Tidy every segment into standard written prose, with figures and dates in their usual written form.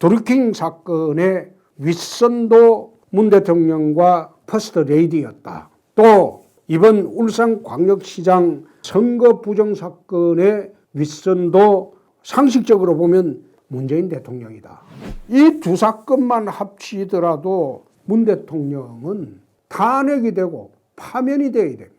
드루킹 사건의 윗선도 문 대통령과 퍼스트 레이디였다. 또 이번 울산광역시장 선거 부정 사건의 윗선도 상식적으로 보면 문재인 대통령이다. 이 두 사건만 합치더라도 문 대통령은 탄핵이 되고 파면이 되어야 됩니다.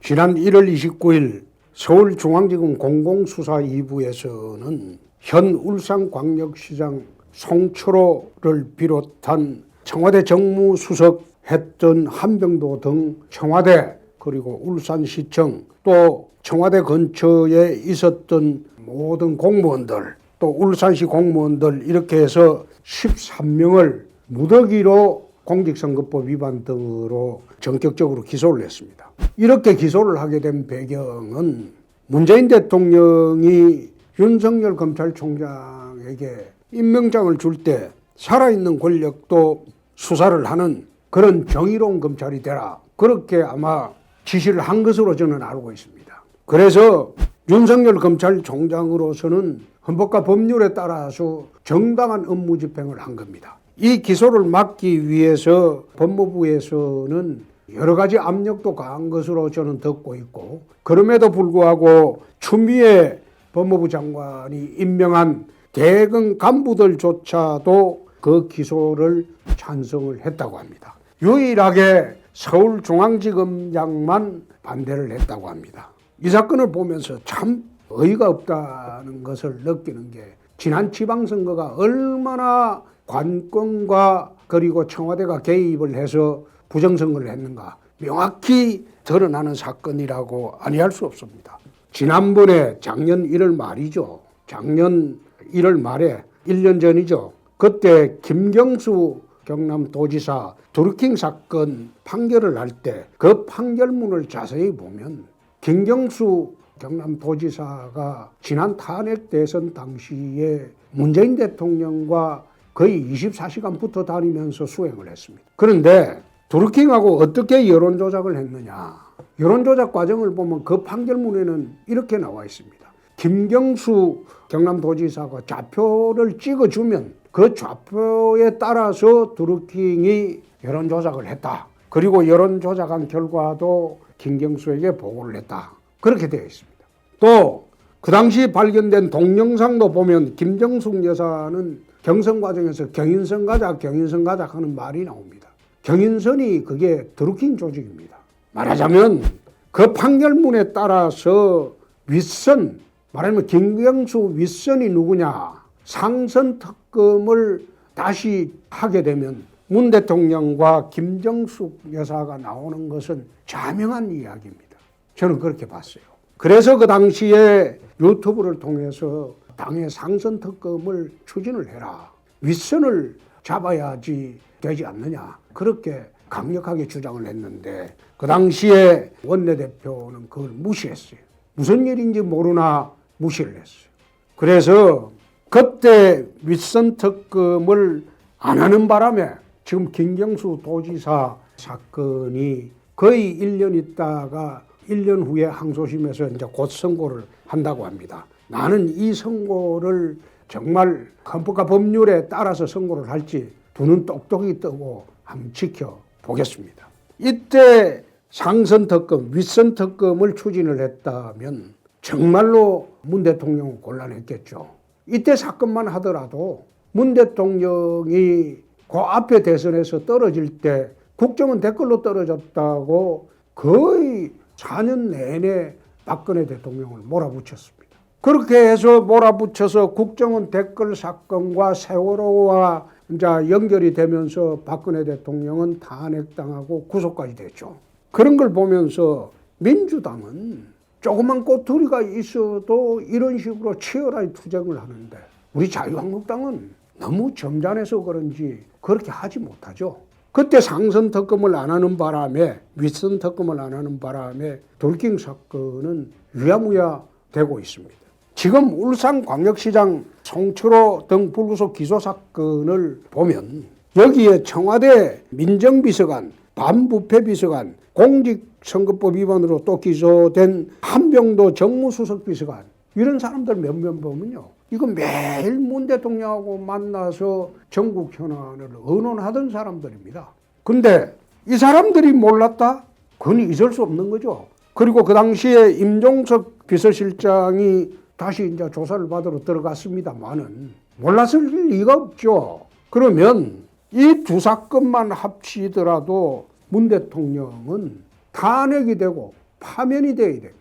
지난 1월 29일 서울중앙지검 공공수사 2부에서는 현 울산광역시장 송철호를 비롯한 청와대 정무수석 했던 한병도 등 청와대 그리고 울산시청 또 청와대 근처에 있었던 모든 공무원들 또 울산시 공무원들 이렇게 해서 13명을 무더기로 공직선거법 위반 등으로 전격적으로 기소를 했습니다. 이렇게 기소를 하게 된 배경은 문재인 대통령이 윤석열 검찰총장에게 임명장을 줄 때 살아있는 권력도 수사를 하는 그런 정의로운 검찰이 되라. 그렇게 아마 지시를 한 것으로 저는 알고 있습니다. 그래서 윤석열 검찰총장으로서는 헌법과 법률에 따라서 정당한 업무 집행을 한 겁니다. 이 기소를 막기 위해서 법무부에서는 여러 가지 압력도 가한 것으로 저는 듣고 있고 그럼에도 불구하고 추미애 법무부 장관이 임명한 대검 간부들조차도 그 기소를 찬성을 했다고 합니다. 유일하게 서울중앙지검장만 반대를 했다고 합니다. 이 사건을 보면서 참 어이가 없다는 것을 느끼는 게 지난 지방선거가 얼마나 관권과 그리고 청와대가 개입을 해서 부정선거를 했는가 명확히 드러나는 사건이라고 아니할 수 없습니다. 지난번에 작년 1월 말이죠. 작년 1월 말에 1년 전이죠. 그때 김경수 경남도지사 드루킹 사건 판결을 할 때 그 판결문을 자세히 보면 김경수 경남도지사가 지난 탄핵 대선 당시에 문재인 대통령과 거의 24시간 붙어 다니면서 수행을 했습니다. 그런데 드루킹하고 어떻게 여론조작을 했느냐. 여론조작 과정을 보면 그 판결문에는 이렇게 나와 있습니다. 김경수 경남도지사가 좌표를 찍어주면 그 좌표에 따라서 드루킹이 여론조작을 했다. 그리고 여론조작한 결과도 김경수에게 보고를 했다. 그렇게 되어 있습니다. 또 그 당시 발견된 동영상도 보면 김정숙 여사는 경선 과정에서 경인선 가자 하는 말이 나옵니다. 경인선이 그게 드루킹 조직입니다. 말하자면 그 판결문에 따라서 윗선, 말하자면 김경수 윗선이 누구냐, 상선 특검을 다시 하게 되면 문 대통령과 김정숙 여사가 나오는 것은 자명한 이야기입니다. 저는 그렇게 봤어요. 그래서 그 당시에 유튜브를 통해서 당의 상선 특검을 추진을 해라. 윗선을 잡아야지 되지 않느냐. 그렇게 강력하게 주장을 했는데 그 당시에 원내대표는 그걸 무시했어요. 무슨 일인지 모르나 무시를 했어요. 그래서 그때 윗선 특검을 안 하는 바람에 지금 김경수 도지사 사건이 거의 1년 있다가 1년 후에 항소심에서 이제 곧 선고를 한다고 합니다. 나는 이 선고를 정말 헌법과 법률에 따라서 선고를 할지 두 눈 똑똑히 뜨고 한번 지켜보겠습니다. 이때 상선 특검, 윗선 특검을 추진을 했다면 정말로 문 대통령은 곤란했겠죠. 이때 사건만 하더라도 문 대통령이 그 앞에 대선에서 떨어질 때 국정은 댓글로 떨어졌다고 거의 4년 내내 박근혜 대통령을 몰아붙였습니다. 그렇게 해서 몰아붙여서 국정원 댓글 사건과 세월호와 이제 연결이 되면서 박근혜 대통령은 탄핵당하고 구속까지 됐죠. 그런 걸 보면서 민주당은 조그만 꼬투리가 있어도 이런 식으로 치열하게 투쟁을 하는데 우리 자유한국당은 너무 점잖아서 그런지 그렇게 하지 못하죠. 그때 상선 특검을 안 하는 바람에 윗선 특검을 안 하는 바람에 드루킹 사건은 유야무야 되고 있습니다. 지금 울산광역시장 송철호 등 불구속 기소 사건을 보면 여기에 청와대 민정비서관 반부패 비서관, 공직선거법 위반으로 또 기소된 한병도 정무수석 비서관, 이런 사람들 몇몇 보면요, 이거 매일 문 대통령하고 만나서 전국 현안을 의논하던 사람들입니다. 근데 이 사람들이 몰랐다? 그건 있을 수 없는 거죠. 그리고 그 당시에 임종석 비서실장이 다시 이제 조사를 받으러 들어갔습니다만은 몰랐을 리가 없죠. 그러면 이 두 사건만 합치더라도 문 대통령은 탄핵이 되고 파면이 돼야 됩니다.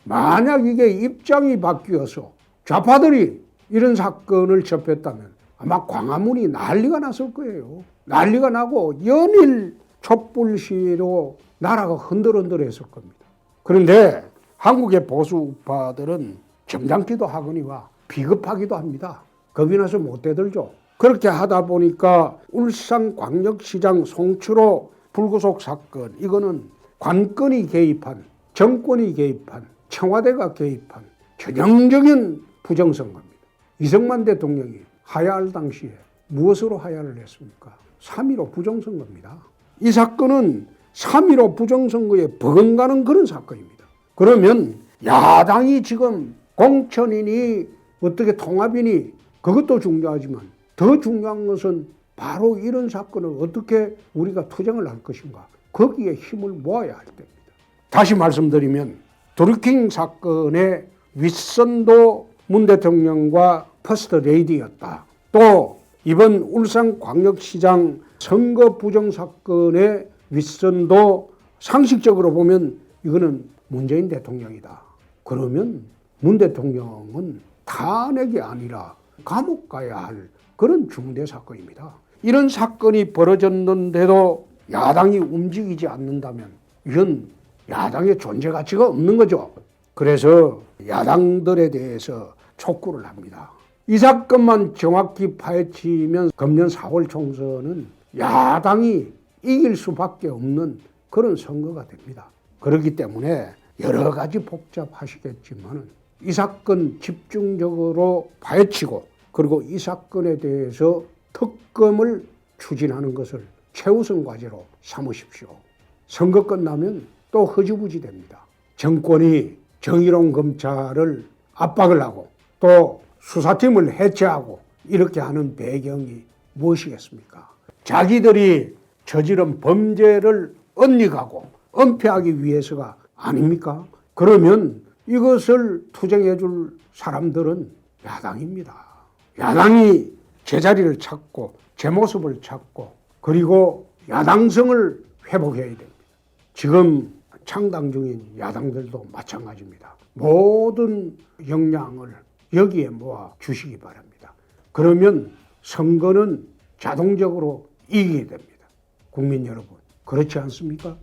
만약 이게 입장이 바뀌어서 좌파들이 이런 사건을 접했다면 아마 광화문이 난리가 났을 거예요. 난리가 나고 연일 촛불 시위로 나라가 흔들흔들했을 겁니다. 그런데 한국의 보수 우파들은 점잖기도 하거니와 비겁하기도 합니다. 겁이 나서 못 대들죠. 그렇게 하다 보니까 울산광역시장 송철호 불구속 사건, 이거는 관건이 개입한, 정권이 개입한, 청와대가 개입한 전형적인 부정선거입니다. 이승만 대통령이 하야할 당시에 무엇으로 하야를 했습니까? 3.15 부정선거입니다. 이 사건은 3.15 부정선거에 버금가는 그런 사건입니다. 그러면 야당이 지금 공천이니 어떻게 통합이니 그것도 중요하지만 더 중요한 것은 바로 이런 사건을 어떻게 우리가 투쟁을 할 것인가, 거기에 힘을 모아야 할 때입니다. 다시 말씀드리면 드루킹 사건의 윗선도 문 대통령과 퍼스트 레이디였다. 또 이번 울산광역시장 선거 부정 사건의 윗선도 상식적으로 보면 이거는 문재인 대통령이다. 그러면 문 대통령은 탄핵이 아니라 감옥 가야 할 그런 중대 사건입니다. 이런 사건이 벌어졌는데도 야당이 움직이지 않는다면 이건 야당의 존재 가치가 없는 거죠. 그래서 야당들에 대해서 촉구를 합니다. 이 사건만 정확히 파헤치면 금년 4월 총선은 야당이 이길 수밖에 없는 그런 선거가 됩니다. 그렇기 때문에 여러 가지 복잡하시겠지만 이 사건 집중적으로 파헤치고 그리고 이 사건에 대해서 특검을 추진하는 것을 최우선 과제로 삼으십시오. 선거 끝나면 또 허지부지 됩니다. 정권이 정의로운 검찰을 압박을 하고 또 수사팀을 해체하고 이렇게 하는 배경이 무엇이겠습니까? 자기들이 저지른 범죄를 은닉하고 은폐하기 위해서가 아닙니까? 그러면 이것을 투쟁해 줄 사람들은 야당입니다. 야당이 제자리를 찾고 제 모습을 찾고 그리고 야당성을 회복해야 됩니다. 지금 창당 중인 야당들도 마찬가지입니다. 모든 역량을 여기에 모아 주시기 바랍니다. 그러면 선거는 자동적으로 이기게 됩니다. 국민 여러분, 그렇지 않습니까?